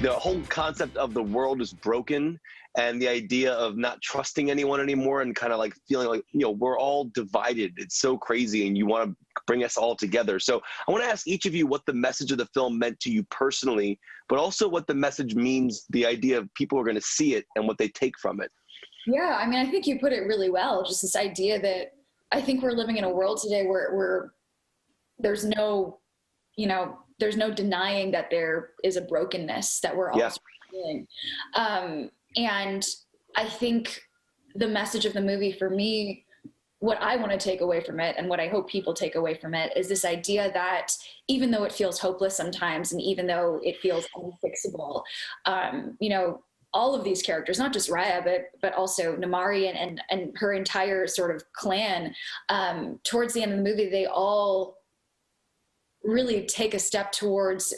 the whole concept of the world is broken, and the idea of not trusting anyone anymore, and kind of like feeling like, we're all divided. It's so crazy, and you want to bring us all together. So I want to ask each of you what the message of the film meant to you personally, but also what the message means, the idea of people are going to see it and what they take from it. Yeah, I mean, I think you put it really well. Just this idea that I think we're living in a world today where there's no, there's no denying that there is a brokenness that we're all feeling. And I think the message of the movie for me, what I want to take away from it and what I hope people take away from it is this idea that even though it feels hopeless sometimes, and even though it feels unfixable, all of these characters, not just Raya, but also Namari and her entire sort of clan, towards the end of the movie, they all really take a step towards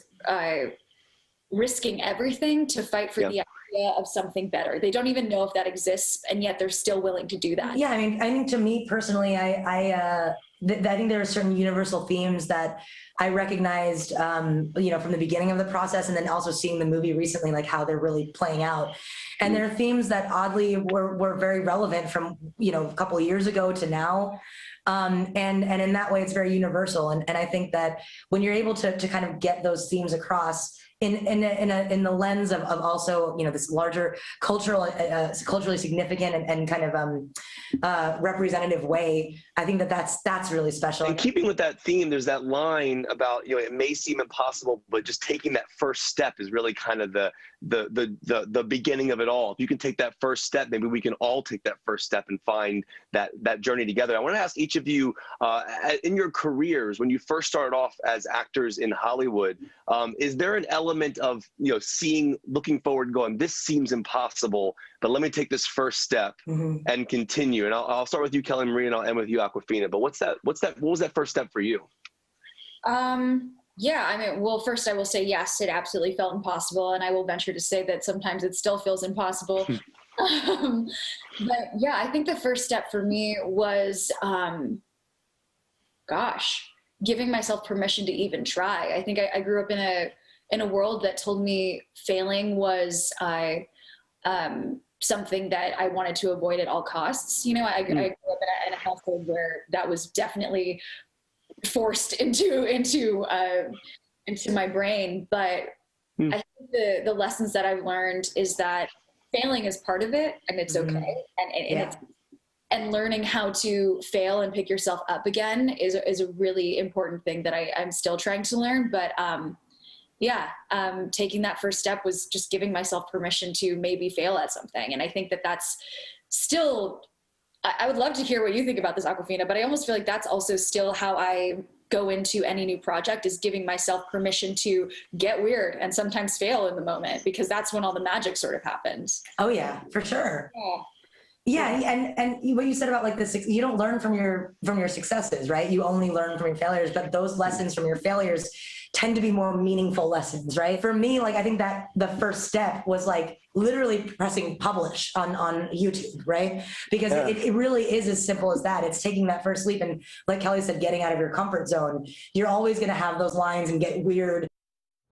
risking everything to fight for the idea of something better. They don't even know if that exists, and yet they're still willing to do that. Yeah, I mean, I think to me personally, I think there are certain universal themes that I recognized, from the beginning of the process, and then also seeing the movie recently, like how they're really playing out. And there are themes that oddly were very relevant from, a couple of years ago to now. And in that way, it's very universal. And I think that when you're able to kind of get those themes across in the lens of also, this larger culturally significant and kind of representative way, I think that's really special. And keeping with that theme, there's that line about, it may seem impossible, but just taking that first step is really kind of the beginning of it all. If you can take that first step, maybe we can all take that first step and find that journey together. I want to ask each of you, in your careers, when you first started off as actors in Hollywood, is there an element of, looking forward, going, this seems impossible, but let me take this first step and continue? And I'll start with you, Kelly Marie, and I'll end with you, Awkwafina. But what was that first step for you? Yeah, I mean, well, first I will say, yes, it absolutely felt impossible. And I will venture to say that sometimes it still feels impossible. But yeah, I think the first step for me was, giving myself permission to even try. I think I grew up in a world that told me failing was something that I wanted to avoid at all costs. I grew up in a household where that was definitely forced into my brain. But I think the lessons that I've learned is that failing is part of it, and it's okay. And learning how to fail and pick yourself up again is a really important thing that I'm still trying to learn. But taking that first step was just giving myself permission to maybe fail at something. And I think that's still, I would love to hear what you think about this, Awkwafina, but I almost feel like that's also still how I go into any new project, is giving myself permission to get weird and sometimes fail in the moment, because that's when all the magic sort of happens. Oh yeah, for sure. Yeah, and what you said about like you don't learn from your successes, right? You only learn from your failures, but those lessons from your failures tend to be more meaningful lessons, right? For me, like, I think that the first step was like literally pressing publish on YouTube, right? Because it really is as simple as that. It's taking that first leap, and like Kelly said, getting out of your comfort zone. You're always going to have those lines and get weird